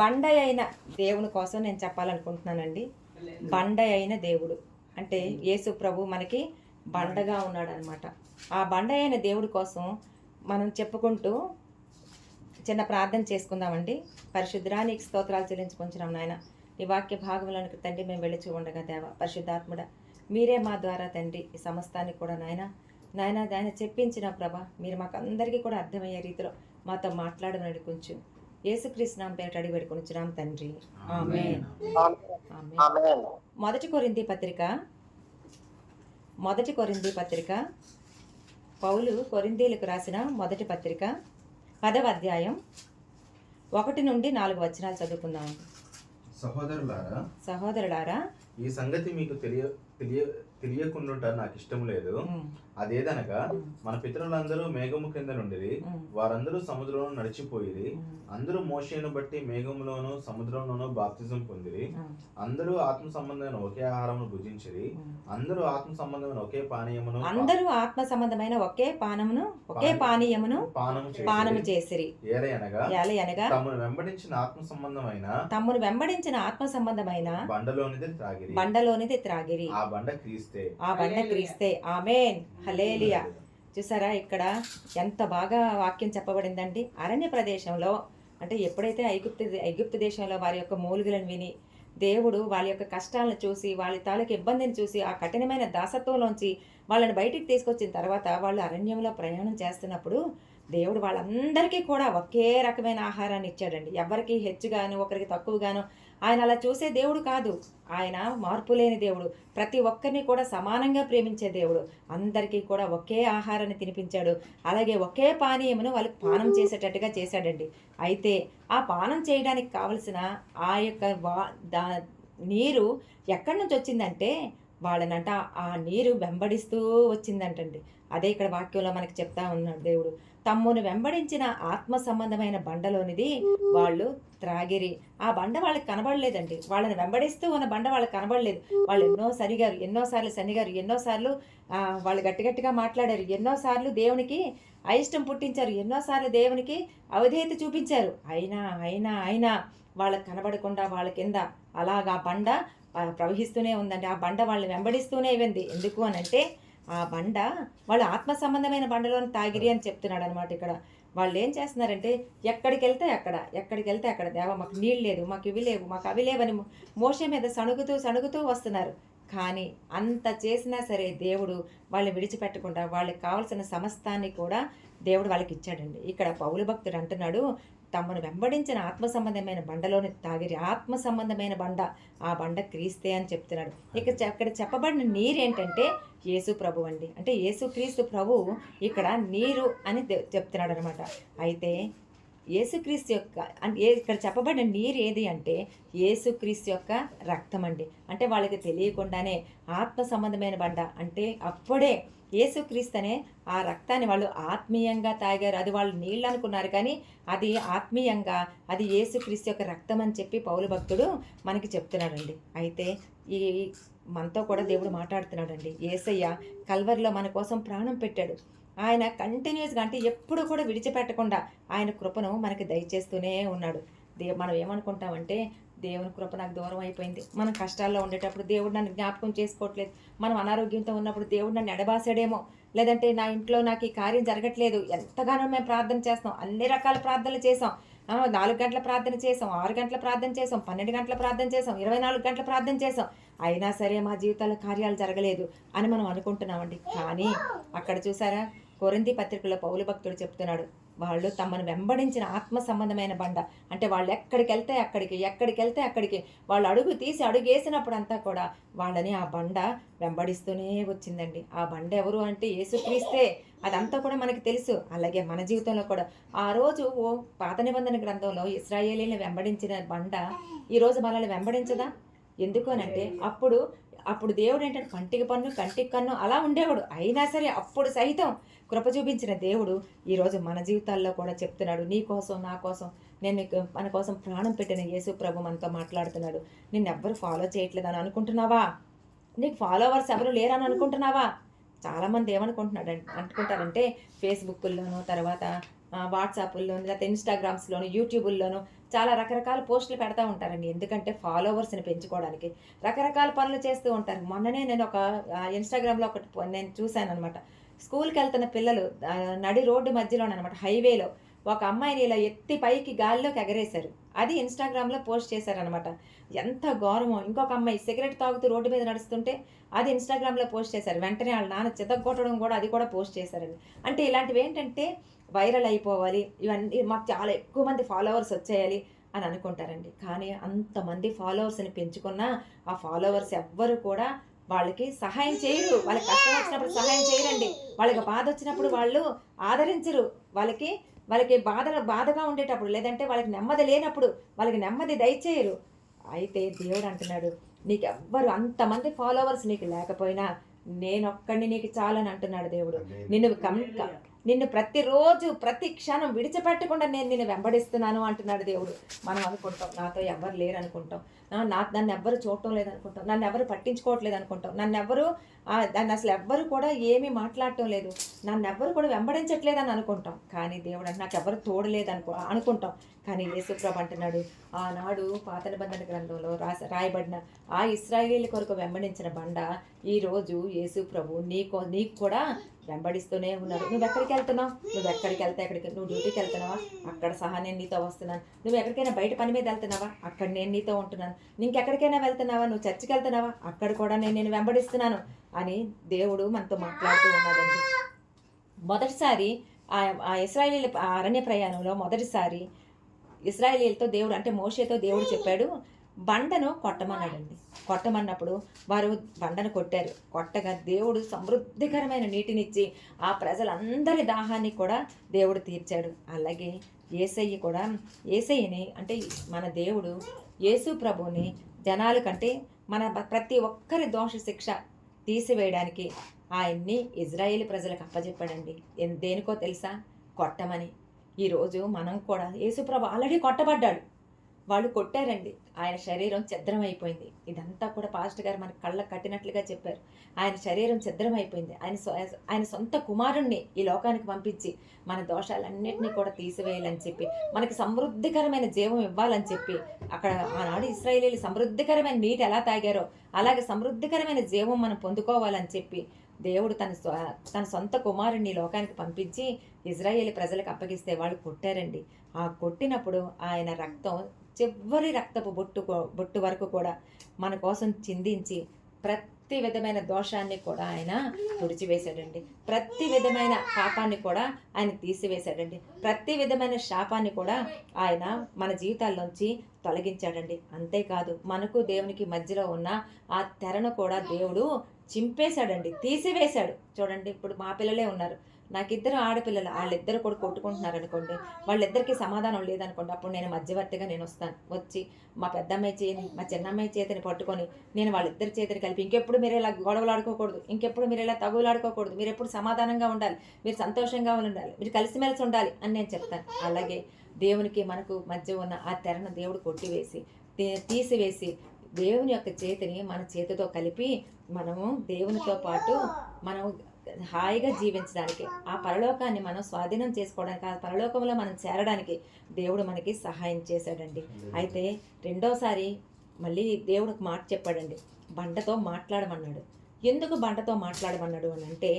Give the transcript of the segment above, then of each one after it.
బండ అయిన దేవుని కోసం నేను చెప్పాలనుకుంటున్నానండి. బండ అయిన దేవుడు అంటే యేసు ప్రభు మనకి బండగా ఉన్నాడు అనమాట. ఆ బండ అయిన దేవుడి కోసం మనం చెప్పుకుంటూ చిన్న ప్రార్థన చేసుకుందామండి. పరిశుద్ధానికి స్తోత్రాలు చెల్లించుకుంటున్నాం నాయన. ఈ వాక్య భాగంలోనికి తండ్రి మేము వెళ్ళి చూడగా దేవ పరిశుద్ధాత్ముడ మీరే మా ద్వారా తండ్రి ఈ సమస్తానికి కూడా నాయన చెప్పించిన ప్రభ మీరు మాకు అందరికీ కూడా అర్థమయ్యే రీతిలో మాతో మాట్లాడమని కొంచెం యేసుక్రీస్తు నామమున పేరట అడిగి వేడుకొనుచున్నాం తండ్రి, ఆమేన్. ఆమేన్. మొదటి కొరింథీ పత్రిక పౌలు కొరింథీలకు రాసిన మొదటి పత్రిక 10వ అధ్యాయం 1 నుండి 4 వచనాలు చదువుకుందాం. సహోదరులారా ఈ సంగతి మీకు తెలియకుండా నాకు ఇష్టం లేదు. అదేదనగా మన పితరులందరూ మేఘము కింద నుండి వారందరూ సముద్రంలో నడిచిపోయిరి. అందరూ మోషేను బట్టి మేఘములోను సముద్రంలోను బాప్తిజం పొందిరి. అందరూ ఆత్మ సంబంధమైన ఒకే ఆహారమును భుజించిరి. అందరూ ఆత్మ సంబంధమైన ఒకే పానీయమును పానము చేసిరి. ఏలయనగా తమను వెంబడించిన ఆత్మ సంబంధమైన బండలోనిది త్రాగిరి. ఆ బండ క్రీస్తే. ఆమేన్. హల్లెలూయా. చూసారా ఇక్కడ ఎంత బాగా వాక్యం చెప్పబడిందండి. అరణ్య ప్రదేశంలో అంటే ఎప్పుడైతే ఐగుప్తు దేశంలో వారి యొక్క మూలుగులను విని దేవుడు వాళ్ళ యొక్క కష్టాలను చూసి వాళ్ళ తాలూకు ఇబ్బందిని చూసి ఆ కఠినమైన దాసత్వంలోంచి వాళ్ళని బయటికి తీసుకొచ్చిన తర్వాత వాళ్ళు అరణ్యంలో ప్రయాణం చేస్తున్నప్పుడు దేవుడు వాళ్ళందరికీ కూడా ఒకే రకమైన ఆహారాన్ని ఇచ్చాడండి. ఎవరికి హెచ్చుగాను ఒకరికి తక్కువగాను ఆయన అలా చూసే దేవుడు కాదు. ఆయన మార్పు లేని దేవుడు. ప్రతి ఒక్కరిని కూడా సమానంగా ప్రేమించే దేవుడు. అందరికీ కూడా ఒకే ఆహారాన్ని తినిపించాడు. అలాగే ఒకే పానీయమును వాళ్ళకి పానం చేసేటట్టుగా చేశాడండి. అయితే ఆ పానం చేయడానికి కావలసిన ఆ యొక్క నీరు ఎక్కడి నుంచి వచ్చిందంటే వాళ్ళనంట ఆ నీరు వెంబడిస్తూ వచ్చిందంటండి. అదే ఇక్కడ వాక్యంలో మనకి చెప్తా ఉన్నాడు దేవుడు. తమ్మును వెంబడించిన ఆత్మ సంబంధమైన బండలోనిది వాళ్ళు త్రాగిరి. ఆ బండ వాళ్ళకి కనబడలేదండి. వాళ్ళని వెంబడిస్తూ ఉన్న బండ వాళ్ళకి కనబడలేదు. వాళ్ళు ఎన్నోసార్లు సన్నిగారు, ఎన్నోసార్లు వాళ్ళు గట్టిగా మాట్లాడారు, ఎన్నోసార్లు దేవునికి అయిష్టం పుట్టించారు, ఎన్నోసార్లు దేవునికి అవిధేయత చూపించారు. అయినా వాళ్ళకి కనబడకుండా వాళ్ళ కింద అలాగా బండ ప్రవహిస్తూనే ఉందండి. ఆ బండ వాళ్ళని వెంబడిస్తూనే ఉంది. ఎందుకు అని అంటే ఆ బండ వాళ్ళు ఆత్మ సంబంధమైన బండలోని తాగిరి అని చెప్తున్నాడు అనమాట. ఇక్కడ వాళ్ళు ఏం చేస్తున్నారంటే ఎక్కడికి వెళ్తే అక్కడ దేవా మాకు నీళ్ళు లేదు, మాకు ఇవి లేవు, మాకు అవి లేవని మోషే మీద సణుగుతూ వస్తున్నారు. కానీ అంత చేసినా సరే దేవుడు వాళ్ళని విడిచిపెట్టకుండా వాళ్ళకి కావాల్సిన సమస్తాన్ని కూడా దేవుడు వాళ్ళకి ఇచ్చాడండి. ఇక్కడ పౌలు భక్తుడు అంటున్నాడు, తమను వెంబడించిన ఆత్మ సంబంధమైన బండలోని తాగిరి. ఆత్మ సంబంధమైన బండ, ఆ బండ క్రీస్తే అని చెప్తున్నాడు. ఇక్కడ చెప్పబడిన నీరు ఏంటంటే యేసు ప్రభు అండి. అంటే యేసు క్రీస్తు ప్రభు ఇక్కడ నీరు అని చెప్తున్నాడు అనమాట. అయితే యేసుక్రీస్తు యొక్క ఇక్కడ చెప్పబడిన నీరు ఏది అంటే యేసుక్రీస్తు యొక్క రక్తం అండి. అంటే వాళ్ళకి తెలియకుండానే ఆత్మ సంబంధమైన బండ అంటే అప్పుడే యేసుక్రీస్తు అనే ఆ రక్తాన్ని వాళ్ళు ఆత్మీయంగా తాగారు. అది వాళ్ళు నీళ్ళు అనుకున్నారు కానీ అది ఆత్మీయంగా అది యేసుక్రీస్తు యొక్క రక్తం అని చెప్పి పౌలు భక్తుడు మనకి చెప్తున్నాడండి. అయితే ఈ మనతో కూడా దేవుడు మాట్లాడుతున్నాడండి. యేసయ్య కల్వరిలో మన కోసం ప్రాణం పెట్టాడు. ఆయన కంటిన్యూస్గా అంటే ఎప్పుడు కూడా విడిచిపెట్టకుండా ఆయన కృపను మనకి దయచేస్తూనే ఉన్నాడు. మనం ఏమనుకుంటామంటే దేవుని కృప నాకు దూరం అయిపోయింది, మనం కష్టాల్లో ఉండేటప్పుడు దేవుడు నన్ను జ్ఞాపకం చేసుకోవట్లేదు, మనం అనారోగ్యంతో ఉన్నప్పుడు దేవుడు నన్ను ఎడబాసాడేమో, లేదంటే నా ఇంట్లో నాకు ఈ కార్యం జరగట్లేదు. ఎంతగానో మేము ప్రార్థన చేస్తాం, అన్ని రకాల ప్రార్థనలు చేసాం. 4 గంటల ప్రార్థన చేసాం, 6 గంటల ప్రార్థన చేసాం, 12 గంటల ప్రార్థన చేసాం, 24 గంటల ప్రార్థన చేసాం, అయినా సరే మా జీవితాల్లో కార్యాలు జరగలేదు అని మనం అనుకుంటున్నామండి. కానీ అక్కడ చూసారా కొరింథీ పత్రికలో పౌలు భక్తుడు చెప్తున్నాడు, వాళ్ళు తమను వెంబడించిన ఆత్మ సంబంధమైన బండ. అంటే వాళ్ళు ఎక్కడికి వెళ్తే అక్కడికి వాళ్ళు అడుగు వేసినప్పుడు అంతా కూడా వాళ్ళని ఆ బండ వెంబడిస్తూనే వచ్చిందండి. ఆ బండ ఎవరు అంటే యేసుక్రీస్తే. అదంతా కూడా మనకి తెలుసు. అలాగే మన జీవితంలో కూడా ఆ రోజు పాత నిబంధన గ్రంథంలో ఇశ్రాయేలీని వెంబడించిన బండ ఈరోజు మనల్ని వెంబడించదా? ఎందుకు అనంటే అప్పుడు దేవుడు ఏంటంటే కంటికి కన్ను అలా ఉండేవాడు. అయినా సరే అప్పుడు సహితం కృప చూపించిన దేవుడు ఈరోజు మన జీవితాల్లో కూడా చెప్తున్నాడు, నీ కోసం నా కోసం నేను మన కోసం ప్రాణం పెట్టిన యేసు ప్రభు మనతో మాట్లాడుతున్నాడు. నిన్నెవ్వరు ఫాలో చేయట్లేదని అనుకుంటున్నావా? నీకు ఫాలోవర్స్ ఎవరు లేరని అనుకుంటున్నావా? చాలామంది అనుకుంటారంటే ఫేస్బుక్లోనూ తర్వాత వాట్సాప్లోను లేకపోతే ఇన్స్టాగ్రామ్స్లోను యూట్యూబుల్లోనూ చాలా రకరకాల పోస్టులు పెడతా ఉంటారండి. ఎందుకంటే ఫాలోవర్స్‌ని పెంచుకోవడానికి. రకరకాల పనులు చేస్తూ ఉంటారు. మొన్ననే నేను ఒక ఇన్‌స్టాగ్రామ్‌లో ఒకటి నేను చూశాననమాట. స్కూల్‌కెళ్తున్న పిల్లలు నడి రోడ్డు మధ్యలోననమాట హైవేలో ఒక అమ్మాయిని ఇలా ఎత్తి పైకి గాలిలోకి ఎగరేశారు. అది ఇన్‌స్టాగ్రామ్‌లో పోస్ట్ చేశారనమాట. ఎంత ఘోరమో! ఇంకొక అమ్మాయి సిగరెట్ తాగుతూ రోడ్డు మీద నడుస్తుంటే అది ఇన్‌స్టాగ్రామ్‌లో పోస్ట్ చేశారు. వెంటనే ఆళ్ళ నాన్న చితగ్గొట్టడం కూడా అది కూడా పోస్ట్ చేశారండి. అంటే ఇలాంటివేంటంటే వైరల్ అయిపోవాలి. ఇవన్నీ మాకు చాలా ఎక్కువ మంది ఫాలోవర్స్ వచ్చేయాలి అని అనుకుంటారండి. కానీ అంతమంది ఫాలోవర్స్‌ని పెంచుకున్నా ఆ ఫాలోవర్స్ ఎవ్వరు కూడా వాళ్ళకి సహాయం చేయరు. వాళ్ళకి కష్టం వచ్చినప్పుడు సహాయం చేయరండి. వాళ్ళకి బాధ వచ్చినప్పుడు వాళ్ళు ఆదరించరు. వాళ్ళకి వాళ్ళకి బాధగా ఉండేటప్పుడు లేదంటే వాళ్ళకి నెమ్మది లేనప్పుడు వాళ్ళకి నెమ్మది దయచేయరు. అయితే దేవుడు అంటున్నాడు, నీకెవ్వరు అంతమంది ఫాలోవర్స్ నీకు లేకపోయినా నేనొక్కడిని నీకు చాలని అంటున్నాడు దేవుడు. నిన్ను నిన్ను ప్రతిరోజు ప్రతి క్షణం విడిచిపెట్టకుండా నేను నిన్ను వెంబడిస్తున్నాను అంటున్నాడు దేవుడు. మనం అనుకుంటాం నాతో ఎవ్వరు లేరు అనుకుంటాం, నన్ను ఎవ్వరు చూడటం లేదనుకుంటాం, నన్ను ఎవరు పట్టించుకోవట్లేదు అనుకుంటాం, నన్ను అసలు ఎవ్వరు కూడా ఏమీ మాట్లాడటం లేదు, నన్ను ఎవ్వరు కూడా వెంబడించట్లేదు అని అనుకుంటాం. కానీ దేవుడు అంటే నాకు ఎవరు తోడలేదు అనుకుంటాం. కానీ యేసుప్రభు అంటున్నాడు, ఆనాడు పాత నిబంధన గ్రంథంలో రాయబడిన ఆ ఇశ్రాయేలీయుల కొరకు వెంబడించిన బండ ఈరోజు యేసుప్రభు నీకు కూడా వెంబడిస్తూనే ఉన్నారు. నువ్వు ఎక్కడికి వెళ్తున్నావు? నువ్వు ఎక్కడికి వెళ్తే ఎక్కడికి? నువ్వు డ్యూటీకి వెళ్తున్నావా? అక్కడ సహా నేను నీతో వస్తున్నాను. నువ్వు ఎక్కడికైనా బయట పని మీద వెళ్తున్నావా? అక్కడ నేను నీతో ఉంటున్నాను. ఇంకెక్కడికైనా వెళ్తున్నావా? నువ్వు చర్చికి వెళ్తున్నావా? అక్కడ కూడా నేను వెంబడిస్తున్నాను అని దేవుడు మనతో మాట్లాడుతూ ఉన్నాడండి. మొదటిసారి ఆ ఇశ్రాయేలీయుల అరణ్య ప్రయాణంలో మొదటిసారి ఇశ్రాయేలీయులతో దేవుడు అంటే మోషేతో దేవుడు చెప్పాడు, బండను కొట్టమన్నాడండి. కొట్టమన్నప్పుడు వారు బండను కొట్టారు. కొట్టగా దేవుడు సమృద్ధికరమైన నీటినిచ్చి ఆ ప్రజలందరి దాహాన్ని కూడా దేవుడు తీర్చాడు. అలాగే యేసయ్యని అంటే మన దేవుడు యేసు ప్రభువుని జనాల కంటే మన ప్రతి ఒక్కరి దోష శిక్ష తీసివేయడానికి ఆయన్ని ఇజ్రాయేల్ ప్రజలకు అప్పచెప్పాడండి. దేనికో తెలుసా? కొట్టమని. ఈరోజు మనం కూడా యేసుప్రభు ఆల్రెడీ కొట్టబడ్డాడు. వాళ్ళు కొట్టారండి. ఆయన శరీరం ఛిద్రమైపోయింది. ఇదంతా కూడా పాస్టర్ గారు మనకి కళ్ళకు కట్టినట్లుగా చెప్పారు. ఆయన శరీరం ఛిద్రమైపోయింది. ఆయన సొంత కుమారుణ్ణి ఈ లోకానికి పంపించి మన దోషాలన్నింటినీ కూడా తీసివేయాలని చెప్పి మనకి సమృద్ధికరమైన జీవం ఇవ్వాలని చెప్పి అక్కడ ఆనాడు ఇశ్రాయేలీయులు సమృద్ధికరమైన నీటి ఎలా తాగారో అలాగే సమృద్ధికరమైన జీవం మనం పొందుకోవాలని చెప్పి దేవుడు తన సొంత కుమారుణ్ణి లోకానికి పంపించి ఇజ్రాయేలీ ప్రజలకు అప్పగిస్తే వాళ్ళు కొట్టారండి. ఆ కొట్టినప్పుడు ఆయన రక్తం చివరి రక్తపు బొట్టు వరకు కూడా మన కోసం చిందించి ప్రతి విధమైన దోషాన్ని కూడా ఆయన తుడిచివేశాడండి. ప్రతి విధమైన పాపాన్ని కూడా ఆయన తీసివేశాడండి. ప్రతి విధమైన శాపాన్ని కూడా ఆయన మన జీవితాల్లోంచి తొలగించాడండి. అంతేకాదు మనకు దేవునికి మధ్యలో ఉన్న ఆ తెరను కూడా దేవుడు చింపేశాడండి, తీసివేశాడు. చూడండి, ఇప్పుడు మా పిల్లలే ఉన్నారు, నాకు ఇద్దరు ఆడపిల్లలు, వాళ్ళిద్దరు కూడా కొట్టుకుంటున్నారు అనుకోండి, వాళ్ళిద్దరికీ సమాధానం లేదనుకోండి, అప్పుడు నేను మధ్యవర్తిగా వస్తాను. వచ్చి మా పెద్దమ్మాయి చేతిని మా చిన్నమ్మాయి చేతిని పట్టుకొని నేను వాళ్ళిద్దరి చేతిని కలిపి ఇంకెప్పుడు మీరు ఇలా గొడవలు ఆడుకోకూడదు, ఇంకెప్పుడు మీరు ఇలా తగులాడుకోకూడదు, మీరు ఎప్పుడు సమాధానంగా ఉండాలి, మీరు సంతోషంగా ఉండాలి, మీరు కలిసిమెలిసి ఉండాలి అని నేను చెప్తాను. అలాగే దేవునికి మనకు మధ్య ఉన్న ఆ తెరను దేవుడు కొట్టివేసి తీసివేసి దేవుని యొక్క చేతిని మన చేతితో కలిపి మనము దేవునితో పాటు మనం హాయిగా జీవించడానికి, ఆ పరలోకాన్ని మనం స్వాధీనం చేసుకోవడానికి, ఆ పరలోకంలో మనం చేరడానికి దేవుడు మనకి సహాయం చేశాడండి. అయితే రెండోసారి మళ్ళీ దేవుడు ఒక మాట చెప్పాడండి, బండతో మాట్లాడమన్నాడు. ఎందుకు బండతో మాట్లాడమన్నాడు అని అంటే,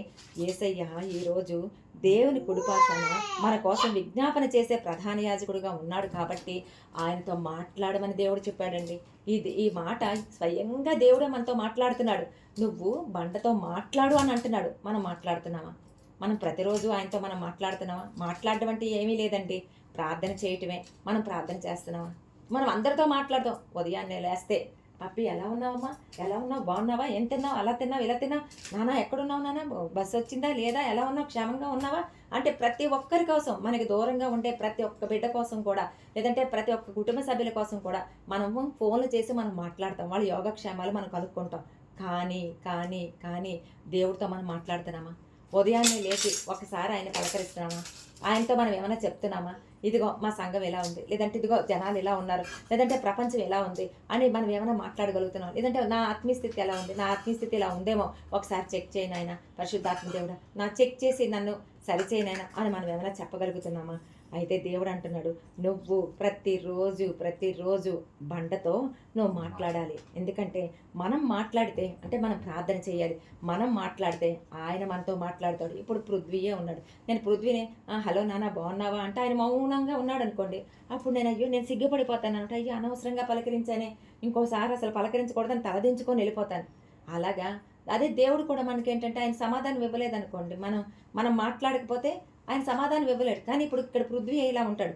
యేసయ్య ఈరోజు దేవుని కుడిపాశాన మన కోసం విజ్ఞాపన చేసే ప్రధాన యాజకుడిగా ఉన్నాడు కాబట్టి ఆయనతో మాట్లాడమని దేవుడు చెప్పాడండి. ఈ మాట స్వయంగా దేవుడే మనతో మాట్లాడుతున్నాడు. నువ్వు బండతో మాట్లాడు అని అంటున్నాడు. మనం మాట్లాడుతున్నామా? మనం ప్రతిరోజు ఆయనతో మనం మాట్లాడుతున్నామా? మాట్లాడడం అంటే ఏమీ లేదండి, ప్రార్థన చేయటమే. మనం ప్రార్థన చేస్తున్నామా? మనం అందరితో మాట్లాడదాం. ఉదయాన్నే లేస్తే, పప్పి ఎలా ఉన్నావమ్మా, ఎలా ఉన్నావు, బాగున్నావా, ఏం తిన్నావు, అలా తిన్నావు, ఇలా తిన్నావు, నాన్న ఎక్కడున్నావు, నాన్న బస్సు వచ్చిందా లేదా, ఎలా ఉన్నావు, క్షేమంగా ఉన్నావా అంటే ప్రతి ఒక్కరి కోసం, మనకి దూరంగా ఉండే ప్రతి ఒక్క బిడ్డ కోసం కూడా, లేదంటే ప్రతి ఒక్క కుటుంబ సభ్యుల కోసం కూడా మనము ఫోన్లు చేసి మనం మాట్లాడతాం. వాళ్ళ యోగక్షేమాలు మనం కనుక్కుంటాం. కానీ దేవుడితో మనం మాట్లాడుతున్నామా? ఉదయాన్నే లేచి ఒకసారి ఆయన పలకరిస్తున్నామా? ఆయనతో మనం ఏమైనా చెప్తున్నామా? ఇదిగో మా సంఘం ఎలా ఉంది, లేదంటే ఇదిగో జనాలు ఎలా ఉన్నారు, లేదంటే ప్రపంచం ఎలా ఉంది అని మనం ఏమైనా మాట్లాడగలుగుతున్నాం? లేదంటే నా ఆత్మీయస్థితి ఎలా ఉంది, నా ఆత్మీయస్థితి ఇలా ఉందేమో ఒకసారి చెక్ చేయను ఆయన పరిశుద్ధాత్మ దేవుడా, నా చెక్ చేసి నన్ను సరిచేయనైనా అని మనం ఏమైనా చెప్పగలుగుతున్నామా? అయితే దేవుడు అంటున్నాడు, నువ్వు ప్రతిరోజు బండతో నువ్వు మాట్లాడాలి. ఎందుకంటే మనం మాట్లాడితే, అంటే మనం ప్రార్థన చేయాలి. మనం మాట్లాడితే ఆయన మనతో మాట్లాడతాడు. ఇప్పుడు పృథ్వీయే ఉన్నాడు. నేను పృథ్వీని హలో నాన్న బాగున్నావా అంటే ఆయన మౌనంగా ఉన్నాడు అనుకోండి. అప్పుడు నేను సిగ్గుపడిపోతాను అనమాట. అయ్యో అనవసరంగా పలకరించానే, ఇంకోసారి అసలు పలకరించకూడదని తలదించుకొని వెళ్ళిపోతాను. అలాగా అదే దేవుడు కూడా మనకేంటంటే ఆయన సమాధానం ఇవ్వలేదనుకోండి, మనం మాట్లాడకపోతే ఆయన సమాధానం ఇవ్వలేడు. కానీ ఇప్పుడు ఇక్కడ పృథ్వీ ఇలా ఉంటాడు,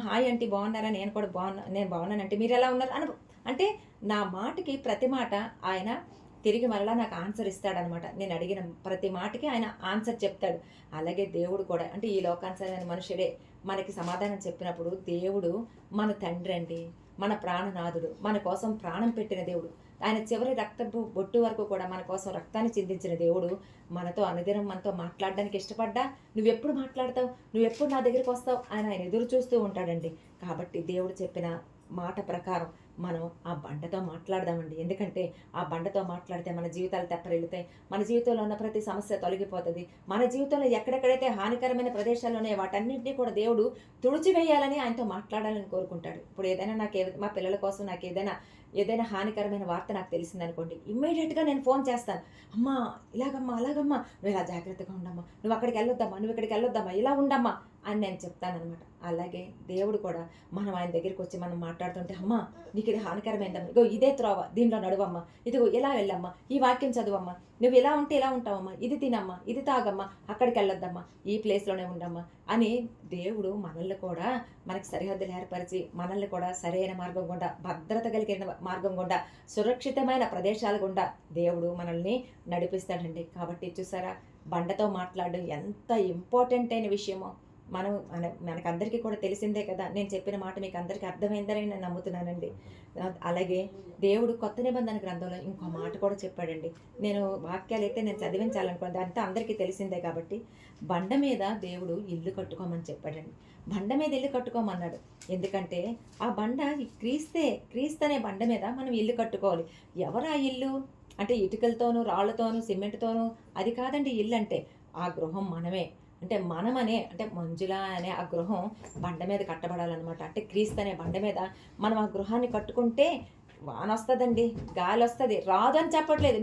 హాయ్ ఆంటీ బాగున్నారా, నేను బాగున్నానంటే మీరు ఎలా ఉన్నారు అంటే నా మాటకి ప్రతి మాట ఆయన తిరిగి మరలా నాకు ఆన్సర్ ఇస్తాడనమాట. నేను అడిగిన ప్రతి మాటకి ఆయన ఆన్సర్ చెప్తాడు. అలాగే దేవుడు కూడా, అంటే ఈ లోకానుసరమైన మనుషుడే మనకి సమాధానం చెప్పినప్పుడు, దేవుడు మన తండ్రి అండి, మన ప్రాణనాథుడు, మన కోసం ప్రాణం పెట్టిన దేవుడు. ఆయన చివరి రక్తపు బొట్టు వరకు కూడా మన కోసం రక్తాన్ని చిందించిన దేవుడు మనతో అనుదినం మనతో మాట్లాడడానికి ఇష్టపడ్డా, నువ్వెప్పుడు మాట్లాడతావు, నువ్వెప్పుడు నా దగ్గరికి వస్తావు ఆయన ఎదురు చూస్తూ ఉంటాడండి. కాబట్టి దేవుడు చెప్పిన మాట ప్రకారం మనం ఆ బండతో మాట్లాడదామండి. ఎందుకంటే ఆ బండతో మాట్లాడితే మన జీవితాలు తెప్పరిల్లుతాయి. మన జీవితంలో ఉన్న ప్రతి సమస్య తొలగిపోతుంది. మన జీవితంలో ఎక్కడెక్కడైతే హానికరమైన ప్రదేశాలు ఉన్నాయో వాటన్నింటినీ కూడా దేవుడు తుడిచివేయాలని ఆయనతో మాట్లాడాలని కోరుకుంటాడు. ఇప్పుడు ఏదైనా మా పిల్లల కోసం నాకు ఏదైనా హానికరమైన వార్త నాకు తెలిసిందనుకోండి, ఇమ్మీడియట్గా నేను ఫోన్ చేస్తాను. అమ్మా ఇలాగమ్మా అలాగమ్మా, నువ్వు ఇలా జాగ్రత్తగా ఉండమ్మా, నువ్వు అక్కడికి వెళ్ళొద్దమ్మా, నువ్వు ఇక్కడికి వెళ్ళొద్దమ్మా, ఇలా ఉండమ్మా అని నేను చెప్తానమాట. అలాగే దేవుడు కూడా మనం ఆయన దగ్గరికి వచ్చి మనం మాట్లాడుతుంటే, అమ్మా నీకు ఇది హానికరమైందమ్మా, ఇగో ఇదే త్రోవ, దీనిలో నడువమ్మా, ఇదిగో ఇలా వెళ్ళమ్మా, ఈ వాక్యం చదువమ్మా, నువ్వు ఇలా ఉంటే ఇలా ఉంటావమ్మా, ఇది తినమ్మా, ఇది తాగమ్మా, అక్కడికి వెళ్ళొద్దమ్మా, ఈ ప్లేస్లోనే ఉండమ్మా అని దేవుడు మనల్ని కూడా మనకి సరిహద్దులు ఏర్పరిచి మనల్ని కూడా సరైన మార్గం గుండా, భద్రత కలిగిన మార్గం గుండా, సురక్షితమైన ప్రదేశాల గుండా దేవుడు మనల్ని నడిపిస్తాడండి. కాబట్టి చూసారా, బండతో మాట్లాడడం ఎంత ఇంపార్టెంట్ అయిన విషయమో మనకందరికీ కూడా తెలిసిందే కదా. నేను చెప్పిన మాట మీకు అందరికీ అర్థమైందని నేను నమ్ముతున్నానండి. అలాగే దేవుడు కొత్త నిబంధన గ్రంథంలో ఇంకో మాట కూడా చెప్పాడండి. నేను వాక్యాలు అయితే నేను చదివించాలనుకోండి, అంతా అందరికీ తెలిసిందే కాబట్టి, బండ మీద దేవుడు ఇల్లు కట్టుకోమని చెప్పాడండి. బండ మీద ఇల్లు కట్టుకోమన్నాడు. ఎందుకంటే ఆ బండ క్రీస్తు అనే బండ మీద మనం ఇల్లు కట్టుకోవాలి. ఎవరు ఆ ఇల్లు అంటే ఇటుకలతోనూ రాళ్లతోనూ సిమెంట్తోనూ అది కాదండి. ఇల్లు అంటే ఆ గృహం మనమే. అంటే అంటే మంజుల అనే ఆ గృహం బండ మీద కట్టబడాలన్నమాట. అంటే క్రీస్తు అనే బండ మీద మనం ఆ గృహాన్ని కట్టుకుంటే వాన వస్తుందండి, గాలి వస్తుంది. రాదు అని చెప్పట్లేదు.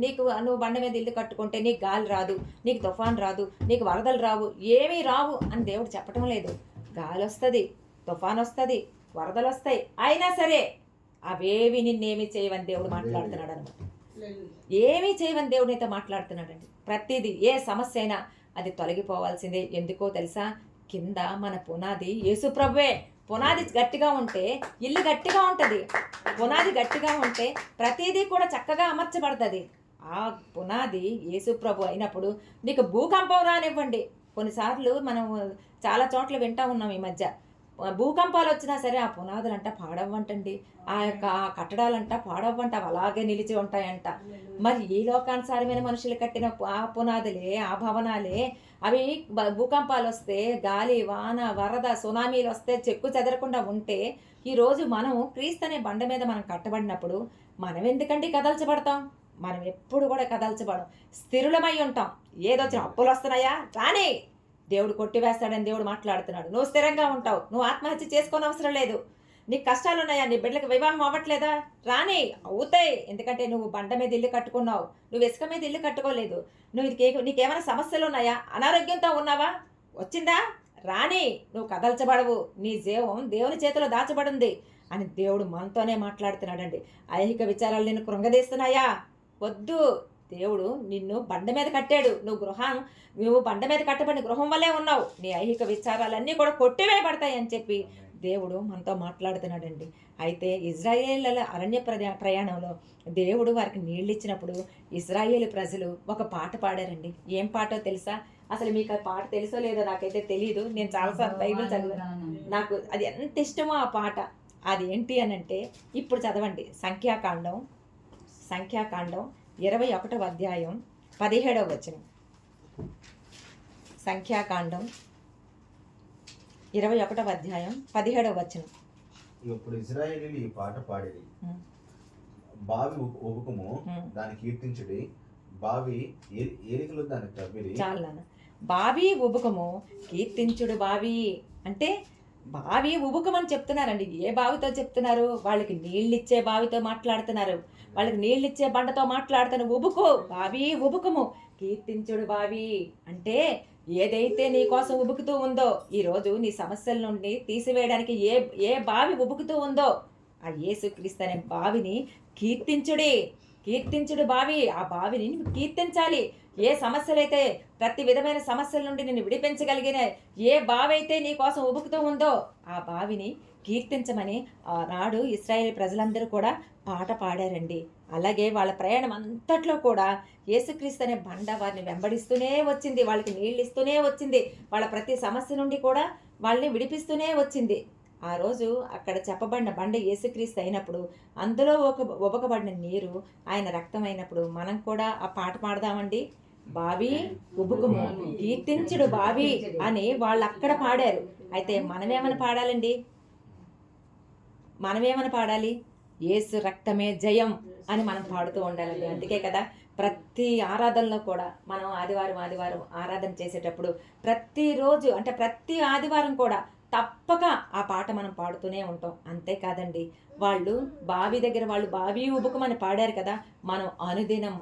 నువ్వు బండ మీద ఇల్లు కట్టుకుంటే నీకు గాలి రాదు, నీకు తుఫాన్ రాదు, నీకు వరదలు రావు, ఏమీ రావు అని దేవుడు చెప్పటం లేదు. గాలి వస్తుంది, తుఫాన్ వస్తుంది, వరదలు వస్తాయి, అయినా సరే అవేవి నిన్నేమీ చేయవని దేవుడు మాట్లాడుతున్నాడు అనమాట. ఏమీ చేయవని దేవుడు నీతో మాట్లాడుతున్నాడండి. ప్రతిదీ ఏ సమస్య అయినా అది తొలగిపోవాల్సిందే. ఎందుకో తెలుసా, కింద మన పునాది యేసుప్రభువే. పునాది గట్టిగా ఉంటే ఇల్లు గట్టిగా ఉంటుంది. పునాది గట్టిగా ఉంటే ప్రతిదీ కూడా చక్కగా అమర్చబడుతుంది. ఆ పునాది యేసుప్రభు అయినప్పుడు నీకు భూకంపం రానివ్వండి. కొన్నిసార్లు మనం చాలా చోట్ల వింటా ఉన్నాం ఈ మధ్య, భూకంపాలు వచ్చినా సరే ఆ పునాదులంట పాడవ్వంటండి, ఆ కట్టడాలంట పాడవ్వంట, అలాగే నిలిచి ఉంటాయంట. మరి ఈ లోకానుసారమైన మనుషులు కట్టిన ఆ పునాదులే, ఆ భవనాలే, అవి భూకంపాలు వస్తే, గాలి వాన వరద సునామీలు వస్తే చెక్కు చెదరకుండా ఉంటే, ఈరోజు మనం క్రీస్తు అనే బండ మీద మనం కట్టబడినప్పుడు మనం ఎందుకండి కదల్చబడతాం? మనం ఎప్పుడు కూడా కదల్చబడం, స్థిరులమై ఉంటాం. ఏదొచ్చినా అప్పులు వస్తున్నాయా రాని, దేవుడు కొట్టివేస్తాడని దేవుడు మాట్లాడుతున్నాడు. నువ్వు స్థిరంగా ఉంటావు, నువ్వు ఆత్మహత్య చేసుకోని అవసరం లేదు. నీకు కష్టాలు ఉన్నాయా, నీ బిడ్డలకు వివాహం అవ్వట్లేదా, రాని, అవుతాయి. ఎందుకంటే నువ్వు బండ మీద ఇల్లు కట్టుకున్నావు, నువ్వు ఇసుక మీద ఇల్లు కట్టుకోలేదు. నీకేమైనా సమస్యలు ఉన్నాయా, అనారోగ్యంతో ఉన్నావా, వచ్చిందా, రాని, నువ్వు కదల్చబడవు, నీ జీవం దేవుని చేతిలో దాచబడింది అని దేవుడు మనతోనే మాట్లాడుతున్నాడండి. ఐహిక విచారాలు నిన్ను కృంగదీస్తున్నాయా, వద్దు. దేవుడు నిన్ను బండ మీద కట్టాడు. నువ్వు బండ మీద కట్టబడిన గృహం వల్లే ఉన్నావు. నీ ఐహిక విచారాలన్నీ కూడా కొట్టివేయబడతాయి అని చెప్పి దేవుడు మనతో మాట్లాడుతున్నాడండి. అయితే ఇజ్రాయేళ్ల అరణ్య ప్రయాణంలో దేవుడు వారికి నీళ్ళు ఇచ్చినప్పుడు ఇజ్రాయేలు ప్రజలు ఒక పాట పాడారండి. ఏం పాటో తెలుసా? అసలు మీకు ఆ పాట తెలుసో లేదో నాకైతే తెలియదు. నేను చాలాసార్లు బైబిల్ చదివాను, నాకు అది ఎంత ఇష్టమో ఆ పాట. అది ఏంటి అని అంటే, ఇప్పుడు చదవండి. సంఖ్యాకాండం 21వ అధ్యాయం 17వ వచనం. సంఖ్యాకాండం 21వ అధ్యాయం 17వ వచనం. ఇప్పుడు ఇశ్రాయేలీయులు ఈ పాట పాడేది, బావి ఉబుకుము దాన్ని కీర్తించుడి, బావి ఏలికలు దాన్ని తవ్విడి. చాలా బావి ఉబుకము కీర్తించుడు. బావి అంటే బావి ఉబుకమని చెప్తున్నారండి. ఏ బావితో చెప్తున్నారు? వాళ్ళకి నీళ్ళిచ్చే బావితో మాట్లాడుతున్నారు. వాళ్ళకి నీళ్ళిచ్చే బండతో మాట్లాడుతున్నారు. ఉబుకు, బావి ఉబుకము, కీర్తించుడు బావి. అంటే ఏదైతే నీ కోసం ఉబుకుతూ ఉందో, ఈరోజు నీ సమస్యల నుండి తీసివేయడానికి ఏ ఏ బావి ఉబుకుతూ ఉందో, ఆ యేసుక్రీస్తు అనే బావిని కీర్తించుడి. కీర్తించుడు బావి. ఆ బావిని నువ్వు కీర్తించాలి. ఏ సమస్యలైతే, ప్రతి విధమైన సమస్యల నుండి నిన్ను విడిపించగలిగిన ఏ బావి అయితే నీ కోసం ఉబుకుతూ ఉందో, ఆ బావిని కీర్తించమని ఆనాడు ఇశ్రాయేలు ప్రజలందరూ కూడా పాట పాడారండి. అలాగే వాళ్ళ ప్రయాణం అంతట్లో కూడా యేసుక్రీస్తు అనే బండ వారిని వెంబడిస్తూనే వచ్చింది. వాళ్ళకి నీళ్ళు ఇస్తూనే వచ్చింది. వాళ్ళ ప్రతి సమస్య నుండి కూడా వాళ్ళని విడిపిస్తూనే వచ్చింది. ఆ రోజు అక్కడ చెప్పబడిన బండ యేసుక్రీస్తు అయినప్పుడు, అందులో ఉబకబడిన నీరు ఆయన రక్తం అయినప్పుడు, మనం కూడా ఆ పాట పాడదామండి. బావి ఉబుకుము, కీర్తించుడు బావి అని వాళ్ళు అక్కడ పాడారు. అయితే మనమేమని పాడాలండి? మనమేమని పాడాలి? యేసు రక్తమే జయం అని మనం పాడుతూ ఉండాలండి. అందుకే కదా ప్రతి ఆరాధనలో కూడా మనం ఆదివారం ఆరాధన చేసేటప్పుడు ప్రతిరోజు అంటే ప్రతి ఆదివారం కూడా తప్పక ఆ పాట మనం పాడుతూనే ఉంటాం. అంతేకాదండి, వాళ్ళు బావి దగ్గర వాళ్ళు బావి ఉబుకమని పాడారు కదా, మనం అనుదినం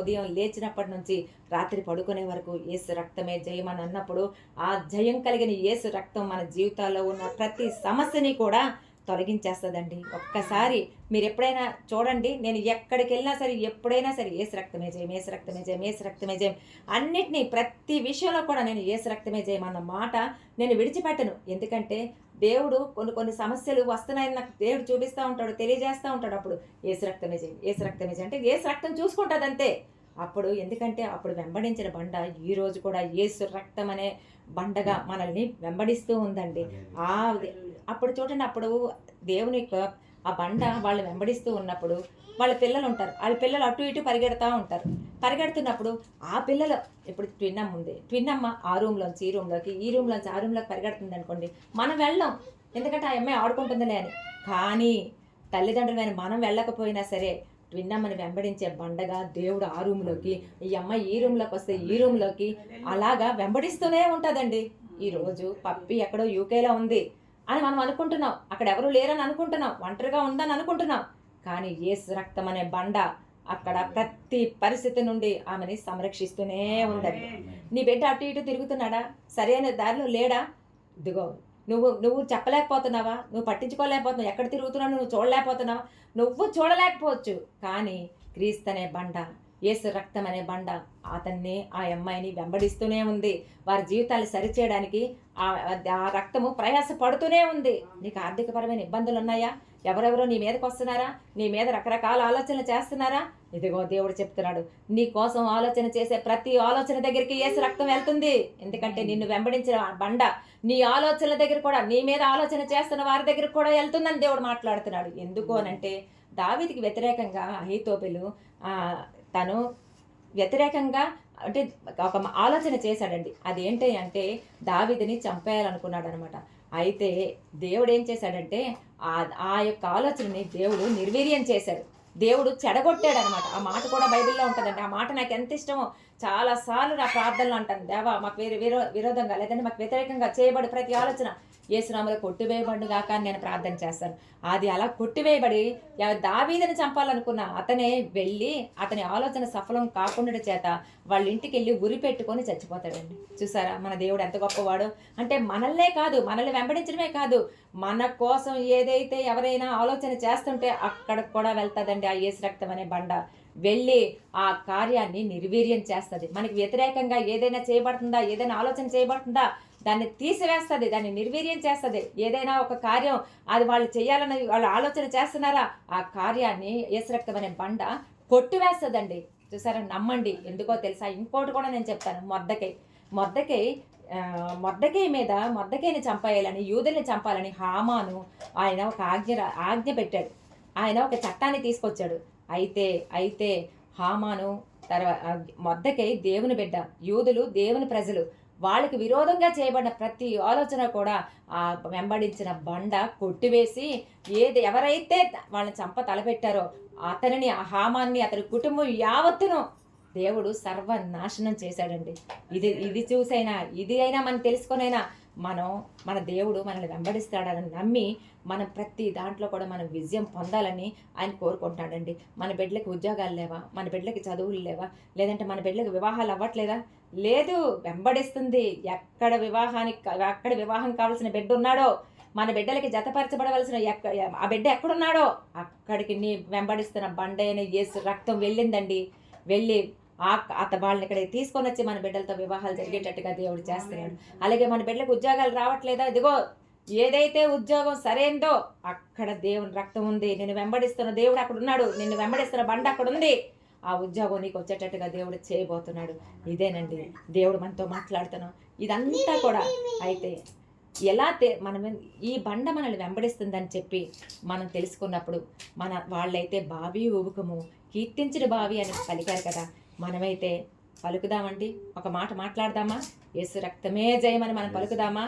ఉదయం లేచినప్పటి నుంచి రాత్రి పడుకునే వరకు యేసు రక్తమే జయం అని అన్నప్పుడు, ఆ జయం కలిగిన యేసు రక్తం మన జీవితాల్లో ఉన్న ప్రతి సమస్యని కూడా తొలగించేస్తుందండి. ఒక్కసారి మీరు ఎప్పుడైనా చూడండి, నేను ఎక్కడికి వెళ్ళినా సరే, ఎప్పుడైనా సరే యేసు రక్తమే జయం, యేసు రక్తమే జయం, యేసు రక్తమే జయం, అన్నిటినీ ప్రతి విషయంలో కూడా నేను యేసు రక్తమే జయం అన్న మాట నేను విడిచిపెట్టను. ఎందుకంటే దేవుడు కొన్ని సమస్యలు వస్తున్నాయని నాకు దేవుడు చూపిస్తూ ఉంటాడు, తెలియజేస్తూ ఉంటాడు. అప్పుడు యేసు రక్తమే జయం, యేసు రక్తమే జయం అంటే యేసు రక్తం చూసుకుంటుంది అంతే. అప్పుడు ఎందుకంటే అప్పుడు వెంబడించిన బండ ఈ రోజు కూడా యేసు రక్తం అనే బండగా మనల్ని వెంబడిస్తూ ఉందండి. ఆ అప్పుడు చూడండి, అప్పుడు దేవుని యొక్క ఆ బండ వాళ్ళు వెంబడిస్తూ ఉన్నప్పుడు వాళ్ళ పిల్లలు ఉంటారు. వాళ్ళ పిల్లలు అటు ఇటు పరిగెడతా ఉంటారు. పరిగెడుతున్నప్పుడు ఆ పిల్లలు, ఇప్పుడు ట్విన్నమ్మ ఉంది, ట్విన్నమ్మ ఆ రూమ్లోంచి ఈ రూమ్లోకి, ఈ రూమ్లోంచి ఆ రూమ్లోకి పరిగెడుతుంది అనుకోండి, మనం వెళ్ళాం, ఎందుకంటే ఆ అమ్మాయి ఆడుకుంటుందిలే అని. కానీ తల్లిదండ్రులైన మనం వెళ్ళకపోయినా సరే ట్విన్నమ్మని వెంబడించే బండగా దేవుడు ఆ రూమ్లోకి, ఈ అమ్మాయి ఈ రూమ్లోకి వస్తే ఈ రూమ్లోకి అలాగా వెంబడిస్తూనే ఉంటుందండి. ఈరోజు పప్పి ఎక్కడో యూకేలో ఉంది అని మనం అనుకుంటున్నాం, అక్కడ ఎవరు లేరని అనుకుంటున్నాం, ఒంటరిగా ఉందని అనుకుంటున్నాం. కానీ యేసు రక్తం అనే బండ అక్కడ ప్రతి పరిస్థితి నుండి ఆమెని సంరక్షిస్తూనే ఉందండి. నీ బిడ్డ అటు ఇటు తిరుగుతున్నాడా? సరైన దారిలో లేడా? ఇదిగో నువ్వు చెప్పలేకపోతున్నావా? నువ్వు పట్టించుకోలేకపోతున్నావు, ఎక్కడ తిరుగుతున్నావు నువ్వు చూడలేకపోతున్నావా? నువ్వు చూడలేకపోవచ్చు, కానీ క్రీస్తు అనే బండ, యేసు రక్తం అనే బండ అతన్ని, ఆ అమ్మాయిని వెంబడిస్తూనే ఉంది. వారి జీవితాలు సరిచేయడానికి ఆ రక్తము ప్రయాస పడుతూనే ఉంది. నీకు ఆర్థికపరమైన ఇబ్బందులు ఉన్నాయా? ఎవరెవరో నీ మీదకి వస్తున్నారా? నీ మీద రకరకాల ఆలోచనలు చేస్తున్నారా? ఇదిగో దేవుడు చెప్తున్నాడు, నీ కోసం ఆలోచన చేసే ప్రతి ఆలోచన దగ్గరికి యేసు రక్తం వెళ్తుంది. ఎందుకంటే నిన్ను వెంబడించిన బండ నీ ఆలోచనల దగ్గర కూడా, నీ మీద ఆలోచన చేస్తున్న వారి దగ్గర కూడా వెళ్తుందని దేవుడు మాట్లాడుతున్నాడు. ఎందుకు అనంటే దావీదుకి వ్యతిరేకంగా అహీతోపెలు తను వ్యతిరేకంగా అంటే ఒక ఆలోచన చేశాడండి. అదేంటి అంటే దావీదుని చంపేయాలనుకున్నాడు అనమాట. అయితే దేవుడు ఏం చేశాడంటే ఆ యొక్క ఆలోచనని దేవుడు నిర్వీర్యం చేశాడు. దేవుడు చెడగొట్టాడు అనమాట. ఆ మాట కూడా బైబిల్లో ఉంటుందండి. ఆ మాట నాకు ఎంత ఇష్టమో చాలాసార్లు నా ప్రార్థనలు అంటాను, దేవా మాకు విరోధంగా లేదంటే మాకు వ్యతిరేకంగా చేయబడి ప్రతి ఆలోచన యేసునామములో కొట్టివేయబడు గాక అని నేను ప్రార్థన చేస్తాను. అది అలా కొట్టివేయబడి దావీదుని చంపాలనుకున్న అతనే వెళ్ళి అతని ఆలోచన సఫలం కాకుండా చేత వాళ్ళ ఇంటికి వెళ్ళి ఉరి పెట్టుకొని చచ్చిపోతాడండి. చూసారా మన దేవుడు ఎంత గొప్పవాడు? అంటే మనల్నే కాదు, మనల్ని వెంబడించడమే కాదు, మన కోసం ఏదైతే ఎవరైనా ఆలోచన చేస్తుంటే అక్కడికి కూడా వెళ్తాదండి ఆ యేసు రక్తం అనే బండ. వెళ్ళి ఆ కార్యాన్ని నిర్వీర్యం చేస్తుంది. మనకి వ్యతిరేకంగా ఏదైనా చేయబడుతుందా, ఏదైనా ఆలోచన చేయబడుతుందా, దాన్ని తీసివేస్తుంది, దాన్ని నిర్వీర్యం చేస్తుంది. ఏదైనా ఒక కార్యం అది వాళ్ళు చేయాలని వాళ్ళు ఆలోచన చేస్తున్నారా, ఆ కార్యాన్ని యేసు రక్తం అనే బండ కొట్టివేస్తుందండి. చూసారా, నమ్మండి. ఎందుకో తెలుసా? ఇంకోటి కూడా నేను చెప్తాను. మొర్దెకై మీద మొర్దెకైని చంపేయాలని, యూదుల్ని చంపాలని హామాను ఆయన ఒక ఆజ్ఞ పెట్టాడు. ఆయన ఒక చట్టాన్ని తీసుకొచ్చాడు. అయితే హామాను మొర్దెకై దేవుని బిడ్డ, యూదులు దేవుని ప్రజలు, వాళ్ళకి విరోధంగా చేయబడిన ప్రతి ఆలోచన కూడా ఆ వెంబడించిన బండ కొట్టివేసి ఎవరైతే వాళ్ళని చంప తలపెట్టారో అతనిని, ఆ హామాన్ని, అతని కుటుంబం యావత్తును దేవుడు సర్వనాశనం చేశాడండి. ఇది చూసైనా, ఇది అయినా మనం తెలుసుకొనైనా మన దేవుడు మనల్ని వెంబడిస్తాడని నమ్మి మనం ప్రతి దాంట్లో కూడా మనం విజయం పొందాలని ఆయన కోరుకుంటున్నాడండి. మన బిడ్డలకి ఉద్యోగాలు లేవా, మన బిడ్డలకి చదువులు లేవా, లేదంటే మన బిడ్డలకి వివాహాలు అవ్వట్లేదా? లేదు, వెంబడిస్తుంది. ఎక్కడ వివాహం కావాల్సిన బిడ్డ ఉన్నాడో, మన బిడ్డలకి జతపరచబడవలసిన ఆ బిడ్డ ఎక్కడున్నాడో అక్కడికి నీ వెంబడిస్తున్న బండ అయిన యేసు రక్తం వెళ్ళిందండి. వెళ్ళి వాళ్ళని ఇక్కడ తీసుకొని వచ్చి మన బిడ్డలతో వివాహాలు జరిగేటట్టుగా దేవుడు చేస్తున్నాడు. అలాగే మన బిడ్డలకు ఉద్యోగాలు రావట్లేదా? ఇదిగో ఏదైతే ఉద్యోగం సరైందో అక్కడ దేవుని రక్తం ఉంది. నిన్ను వెంబడిస్తున్న దేవుడు అక్కడ ఉన్నాడు, నిన్ను వెంబడిస్తున్న బండ అక్కడ ఉంది. ఆ ఉద్యోగం నీకు వచ్చేటట్టుగా దేవుడు చేయబోతున్నాడు. ఇదేనండి దేవుడు మనతో మాట్లాడుతున్నాం. ఇదంతా కూడా అయితే మనం ఈ బండ మనల్ని వెంబడిస్తుందని చెప్పి మనం తెలుసుకున్నప్పుడు వాళ్ళైతే బావి ఊబుకము కీర్తించిన బావి అని పలికారు కదా, మనమైతే పలుకుదామండి. ఒక మాట మాట్లాడదామా? యేసు రక్తమే జయం అని మనం పలుకుదామా?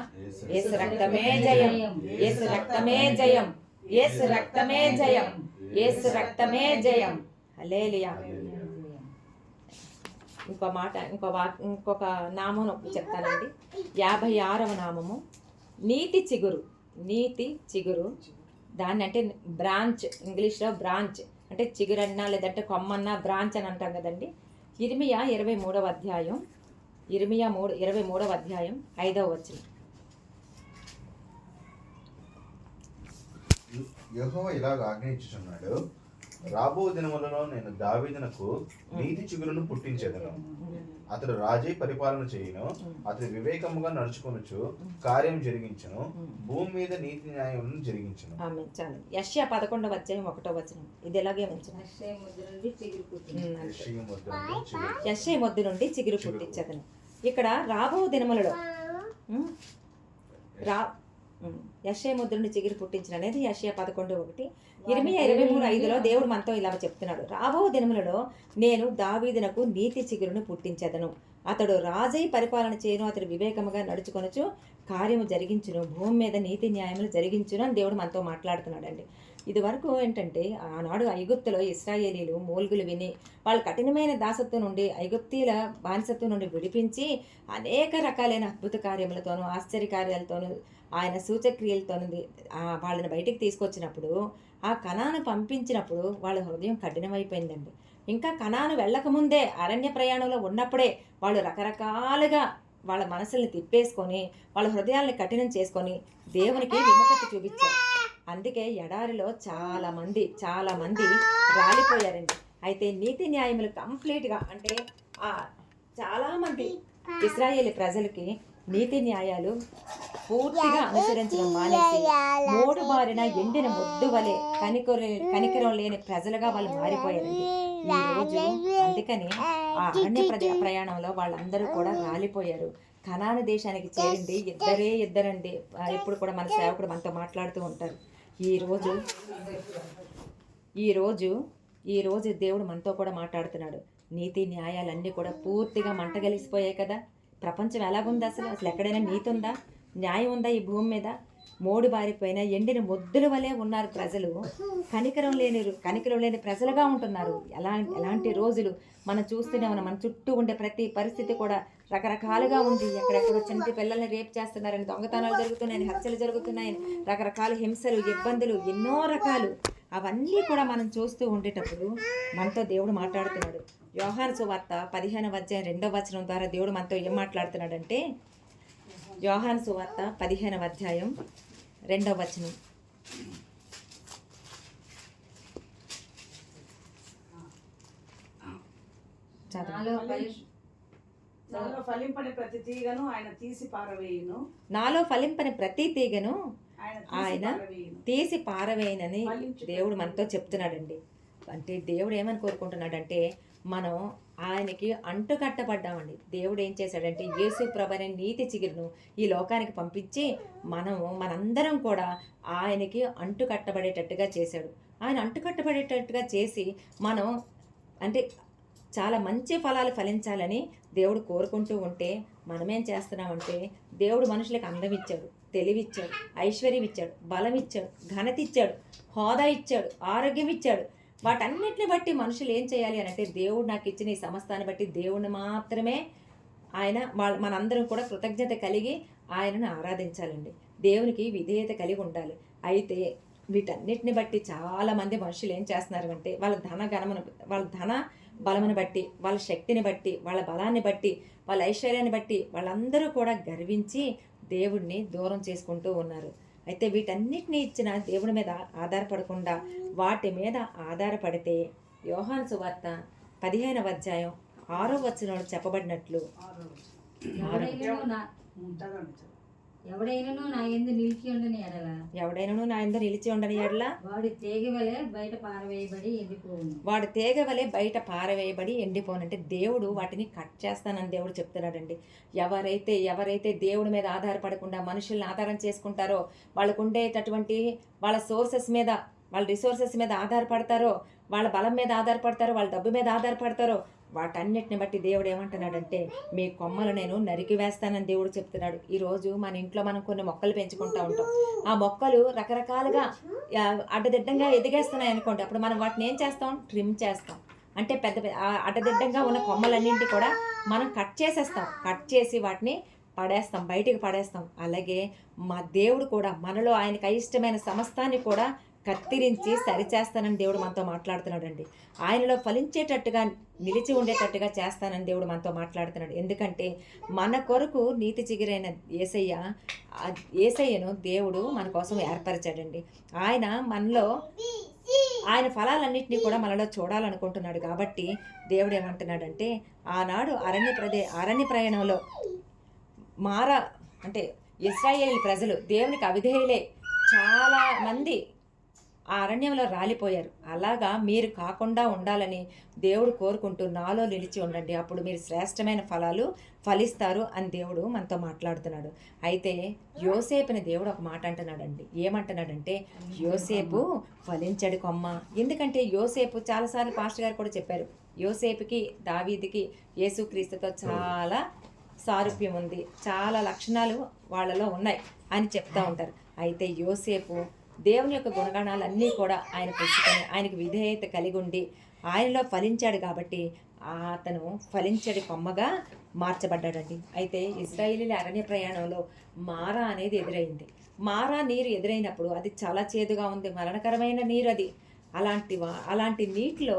యేసు రక్తమే జయం, యేసు రక్తమే జయం, యేసు రక్తమే జయం, యేసు రక్తమే జయం. హల్లెలూయా. ఇంకొక నామం చెప్తానండి. 56వ నామము నీతి చిగురు. దాన్ని అంటే బ్రాంచ్, ఇంగ్లీష్లో బ్రాంచ్ అంటే చిగురన్నా లేదంటే కొమ్మన్నా బ్రాంచ్ అని అంటాం కదండి. ఇర్మియా 23వ అధ్యాయం 5వ వచనం. యెహోవా ఇలాగ ఆజ్ఞయించుచున్నాడు, రాబో దినములలో నేను దావీదునకు నీతి చిగురును పుట్టించేదను. అతడు రాజై పరిపాలన చేయును, అతడు వివేకముగా నడుచుకొనుచు కార్యం జరిగించును, భూమి మీద నీతి న్యాయములను జరిగించును. చాలు. యెషయా 11వ అధ్యాయం 1వ వచనం. ఇది ఎలాగే ఉంచును. యెషయా మొద్దు నుండి చిగురు పుట్టించదను. ఇక్కడ రాబో దినములలో యెషయా మొద్దు నుండి చిగురు పుట్టించిన అనేది యెషయా 11:1. ఇర్మియా 23:5లో దేవుడు మనతో ఇలా చెప్తున్నాడు, రాబో దినములలో నేను దావీదునకు నీతి చిగురును పుట్టించెదను, అతడు రాజై పరిపాలన చేయను, అతడు వివేకముగా నడుచుకొనుచు కార్యము జరిగించును, భూమి మీద నీతి న్యాయములు జరిగించును అని దేవుడు మనతో మాట్లాడుతున్నాడండి. ఇది వరకు ఏంటంటే ఆనాడు ఐగుప్తులో ఇశ్రాయేలీలు మూల్గులు విని వాళ్ళ కఠినమైన దాసత్వం నుండి ఐగుప్తీల బానిసత్వం నుండి విడిపించి అనేక రకాలైన అద్భుత కార్యములతోనూ ఆశ్చర్యకార్యాలతోనూ ఆయన సూచక్రియలతోనూ వాళ్ళని బయటికి తీసుకొచ్చినప్పుడు ఆ కనాను పంపించినప్పుడు వాళ్ళ హృదయం కఠినమైపోయిందండి. ఇంకా కనాను వెళ్ళకముందే అరణ్య ప్రయాణంలో ఉన్నప్పుడే వాళ్ళు రకరకాలుగా వాళ్ళ మనసుల్ని తిప్పేసుకొని వాళ్ళ హృదయాల్ని కఠినం చేసుకొని దేవునికి విముఖత చూపించారు. అందుకే ఎడారిలో చాలా మంది రాలిపోయారండి. అయితే నీతి న్యాయములు కంప్లీట్గా అంటే చాలామంది ఇశ్రాయేలీ ప్రజలకి నీతి న్యాయాలు పూర్తిగా అనుసరించడం మానేసి మూడు బారిన ఎండిన ముద్దు వలె కనికరం లేని ప్రజలుగా వాళ్ళు మారిపోయారండి ఈ రోజు. అందుకని ఆ అరణ్య ప్రయాణంలో వాళ్ళందరూ కూడా రాలిపోయారు. కనాను దేశానికి చేరింది ఇద్దరండి. ఎప్పుడు కూడా మన సేవకుడు మనతో మాట్లాడుతూ ఉంటారు. ఈ రోజు దేవుడు మనతో కూడా మాట్లాడుతున్నాడు. నీతి న్యాయాలన్నీ కూడా పూర్తిగా మంటగలిసిపోయాయి కదా. ప్రపంచం ఎలాగుంది? అసలు ఎక్కడైనా నీతి ఉందా, న్యాయం ఉందా? ఈ భూమి మీద మోడు బారిపోయిన ఎండిన ముద్దుల వలె ఉన్నారు ప్రజలు. కనికరం లేని ప్రజలుగా ఉంటున్నారు. ఎలాంటి రోజులు మనం చూస్తూనే ఉన్నాం. మన చుట్టూ ఉండే ప్రతి పరిస్థితి కూడా రకరకాలుగా ఉంది. ఎక్కడెక్కడో చిన్న పిల్లల్ని రేప్ చేస్తున్నారని, దొంగతనాలు జరుగుతున్నాయని, హత్యలు జరుగుతున్నాయని, రకరకాల హింసలు, ఇబ్బందులు, ఎన్నో రకాలు. అవన్నీ కూడా మనం చూస్తూ ఉండేటప్పుడు మనతో దేవుడు మాట్లాడుతున్నాడు. యోహాను సువార్త 15వ అధ్యాయం 2వ వచనం ద్వారా దేవుడు మనతో ఏం మాట్లాడుతున్నాడంటే, యోహాను సువార్త 15వ అధ్యాయం 2వ వచనం. నాలో ఫలింపని ప్రతి తీగను ఆయన తీసి పారవేయనని దేవుడు మనతో చెప్తున్నాడండి. అంటే దేవుడు ఏమని కోరుకుంటున్నాడంటే, మనం ఆయనకి అంటుకట్టబడ్డామండి. దేవుడు ఏం చేశాడంటే యేసు ప్రభువైన నీతి చిగురును ఈ లోకానికి పంపించి మనందరం కూడా ఆయనకి అంటుకట్టబడేటట్టుగా చేశాడు. ఆయన అంటుకట్టబడేటట్టుగా చేసి మనం అంటే చాలా మంచి ఫలాలు ఫలించాలని దేవుడు కోరుకుంటూ ఉంటే మనమేం చేస్తున్నామంటే, దేవుడు మనుషులకు అందం ఇచ్చాడు, తెలివిచ్చాడు, ఐశ్వర్యం ఇచ్చాడు, బలం ఇచ్చాడు, ఘనత ఇచ్చాడు, హోదా ఇచ్చాడు, ఆరోగ్యం ఇచ్చాడు. వాటన్నిటిని బట్టి మనుషులు ఏం చేయాలి అని అంటే, దేవుడు నాకు ఇచ్చిన ఈ సమస్తాన్ని బట్టి దేవుడిని మాత్రమే మనందరం కూడా కృతజ్ఞత కలిగి ఆయనను ఆరాధించాలండి. దేవునికి విధేయత కలిగి ఉండాలి. అయితే వీటన్నిటిని బట్టి చాలామంది మనుషులు ఏం చేస్తున్నారు అంటే వాళ్ళ ధన బలమును బట్టి, వాళ్ళ శక్తిని బట్టి, వాళ్ళ బలాన్ని బట్టి, వాళ్ళ ఐశ్వర్యాన్ని బట్టి వాళ్ళందరూ కూడా గర్వించి దేవుడిని దూరం చేసుకుంటూ ఉన్నారు. అయితే వీటన్నిటిని ఇచ్చిన దేవుడి మీద ఆధారపడకుండా వాటి మీద ఆధారపడితే యోహాను సువార్త 15వ అధ్యాయం 6వ వచనంలో చెప్పబడినట్లు ఎవడైనను నా యందు నిలిచి ఉండని ఎడల ఎవడైనను నా యందు నిలిచి ఉండని ఎడల వాడు తీగ వలె బయట పారవేయబడి ఎండిపోవును. వాడు తీగ వలె బయట పారవేయబడి ఎండిపోనంటే దేవుడు వాటిని కట్ చేస్తానని దేవుడు చెప్తున్నాడండి. ఎవరైతే దేవుడి మీద ఆధారపడకుండా మనుషుల్ని ఆధారం చేసుకుంటారో, వాళ్ళకు ఉండేటటువంటి వాళ్ళ సోర్సెస్ మీద, వాళ్ళ రిసోర్సెస్ మీద ఆధారపడతారో, వాళ్ళ బలం మీద ఆధారపడతారో, వాళ్ళ డబ్బు మీద ఆధారపడతారో, వాటన్నిటిని బట్టి దేవుడు ఏమంటున్నాడంటే మీ కొమ్మలు నేను నరికి వేస్తానని దేవుడు చెప్తున్నాడు. ఈరోజు మన ఇంట్లో మనం కొన్ని మొక్కలు పెంచుకుంటూ ఉంటాం. ఆ మొక్కలు రకరకాలుగా అడ్డదిడ్డంగా ఎదిగేస్తున్నాయి అనుకోండి. అప్పుడు మనం వాటిని ఏం చేస్తాం? ట్రిమ్ చేస్తాం. అంటే అడ్డదిడ్డంగా ఉన్న కొమ్మలన్నింటి కూడా మనం కట్ చేసేస్తాం. కట్ చేసి వాటిని పడేస్తాం, బయటికి పడేస్తాం. అలాగే మా దేవుడు కూడా మనలో ఆయనకు అయిష్టమైన సమస్తాన్ని కూడా కత్తిరించి సరిచేస్తానని దేవుడు మనతో మాట్లాడుతున్నాడండి. ఆయనలో ఫలించేటట్టుగా నిలిచి ఉండేటట్టుగా చేస్తానని దేవుడు మనతో మాట్లాడుతున్నాడు. ఎందుకంటే మన కొరకు నీతి చిగురైన యేసయ్యను దేవుడు మన కోసం ఏర్పరిచాడండి. ఆయన ఫలాలన్నింటినీ కూడా మనలో చూడాలనుకుంటున్నాడు. కాబట్టి దేవుడు ఏమంటున్నాడంటే ఆనాడు అరణ్య ప్రయాణంలో అంటే ఇశ్రాయేలు ప్రజలు దేవునికి అవిధేయులే చాలా మంది ఆ అరణ్యంలో రాలిపోయారు. అలాగా మీరు కాకుండా ఉండాలని దేవుడు కోరుకుంటూ నాలో నిలిచి ఉండండి, అప్పుడు మీరు శ్రేష్టమైన ఫలాలు ఫలిస్తారు అని దేవుడు మనతో మాట్లాడుతున్నాడు. అయితే యోసేపుని దేవుడు ఒక మాట అంటున్నాడండి. ఏమంటున్నాడంటే యోసేపు ఫలించడు కొమ్మ. ఎందుకంటే యోసేపు చాలాసార్లు పాస్టర్ గారు కూడా చెప్పారు, యోసేపుకి దావీదుకి యేసుక్రీస్తుతో చాలా సారూప్యం ఉంది, చాలా లక్షణాలు వాళ్ళలో ఉన్నాయి అని చెప్తూ ఉంటారు. అయితే యోసేపు దేవుని యొక్క గుణగణాలన్నీ కూడా ఆయన పుచ్చుకొని ఆయనకు విధేయత కలిగి ఉండి ఆయనలో ఫలించాడు కాబట్టి అతను ఫలించడి కొమ్మగా మార్చబడ్డాడండి. అయితే ఇశ్రాయేలీల అరణ్య ప్రయాణంలో మారా అనేది ఎదురైంది. మారా నీరు ఎదురైనప్పుడు అది చాలా చేదుగా ఉంది, మరణకరమైన నీరు అది. అలాంటి నీటిలో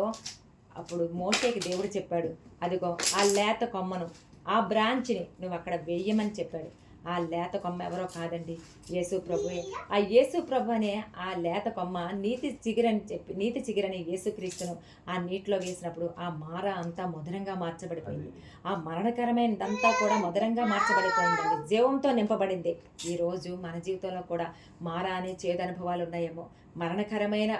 అప్పుడు మోషేకి దేవుడు చెప్పాడు, అదిగో ఆ లేత కొమ్మను, ఆ బ్రాంచ్ని నువ్వు అక్కడ వేయమని చెప్పాడు. ఆ లేత కొమ్మ ఎవరో కాదండి, యేసు ప్రభువే. ఆ యేసు ప్రభు అనే ఆ లేత కొమ్మ నీతి చిగురని యేసుక్రీస్తును ఆ నీటిలో వేసినప్పుడు ఆ మార అంతా మధురంగా మార్చబడిపోయింది. ఆ మరణకరమైనదంతా కూడా మధురంగా మార్చబడిపోయిందండి, జీవంతో నింపబడింది. ఈరోజు మన జీవితంలో కూడా మార అనే చేదు అనుభవాలు ఉన్నాయేమో, మరణకరమైన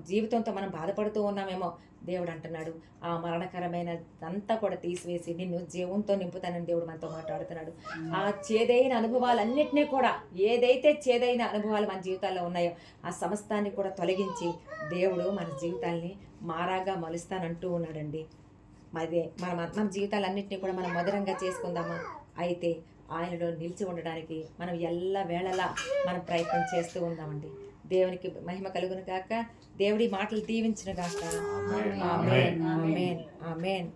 జీవితంతో మనం బాధపడుతూ ఉన్నామేమో. దేవుడు అంటున్నాడు ఆ మరణకరమైన అంతా కూడా తీసివేసి నిన్ను జీవంతో నింపుతానని దేవుడు మనతో మాట్లాడుతున్నాడు. ఆ చేదైన అనుభవాలన్నింటినీ కూడా, ఏదైతే చేదైన అనుభవాలు మన జీవితాల్లో ఉన్నాయో ఆ సమస్తాన్ని కూడా తొలగించి దేవుడు మన జీవితాల్ని మారాగా మలుస్తానంటూ ఉన్నాడండి. మన జీవితాలన్నింటినీ కూడా మనం మధురంగా చేసుకుందామా? అయితే ఆయనలో నిలిచి ఉండడానికి మనం ఎల్లవేళలా మనం ప్రయత్నం చేస్తూ ఉందామండి. దేవునికి మహిమ కలుగును గాక. దేవుడి మాటలు దీవించును గాక. ఆమేన్ ఆమేన్ ఆమేన్ ఆమేన్.